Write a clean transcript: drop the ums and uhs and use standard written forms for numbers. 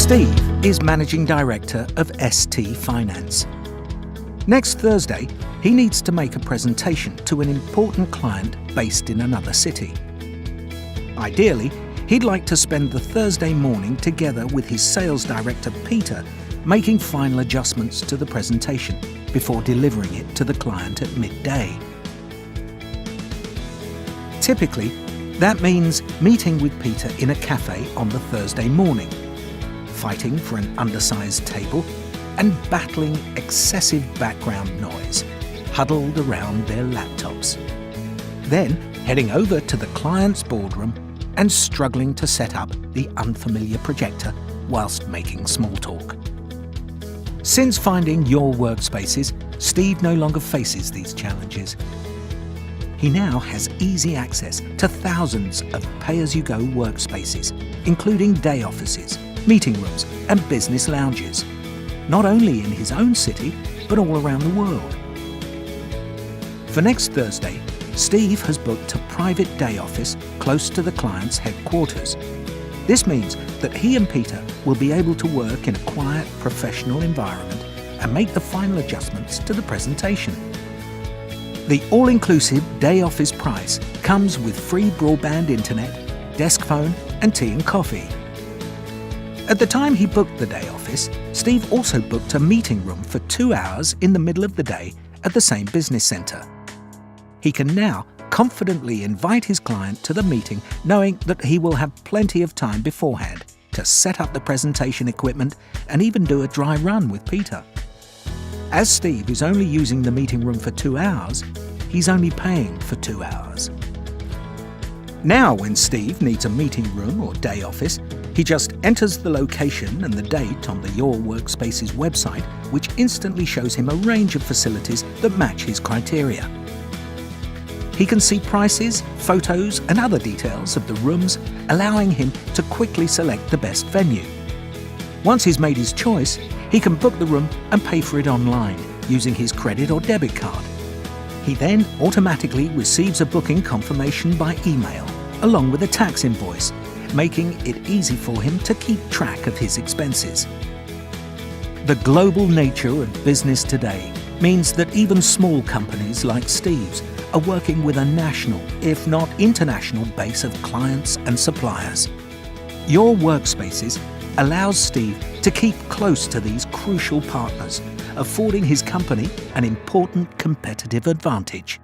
Steve is Managing Director of ST Finance. Next Thursday, he needs to make a presentation to an important client based in another city. Ideally, he'd like to spend the Thursday morning together with his sales director, Peter, making final adjustments to the presentation before delivering it to the client at midday. Typically, that means meeting with Peter in a cafe on the Thursday morning, fighting for an undersized table, and battling excessive background noise, huddled around their laptops. Then heading over to the client's boardroom and struggling to set up the unfamiliar projector whilst making small talk. Since finding Your Workspaces, Steve no longer faces these challenges. He now has easy access to thousands of pay-as-you-go workspaces, including day offices, meeting rooms and business lounges, not only in his own city, but all around the world. For next Thursday, Steve has booked a private day office close to the client's headquarters. This means that he and Peter will be able to work in a quiet, professional environment and make the final adjustments to the presentation. The all-inclusive day office price comes with free broadband internet, desk phone and tea and coffee. At the time he booked the day office, Steve also booked a meeting room for 2 hours in the middle of the day at the same business centre. He can now confidently invite his client to the meeting, knowing that he will have plenty of time beforehand to set up the presentation equipment and even do a dry run with Peter. As Steve is only using the meeting room for 2 hours, he's only paying for 2 hours. Now when Steve needs a meeting room or day office, he just enters the location and the date on the Your Workspaces website, which instantly shows him a range of facilities that match his criteria. He can see prices, photos and other details of the rooms, allowing him to quickly select the best venue. Once he's made his choice, he can book the room and pay for it online using his credit or debit card. He then automatically receives a booking confirmation by email, along with a tax invoice, making it easy for him to keep track of his expenses. The global nature of business today means that even small companies like Steve's are working with a national, if not international, base of clients and suppliers. Your Workspaces allows Steve to keep close to these crucial partners, affording his company an important competitive advantage.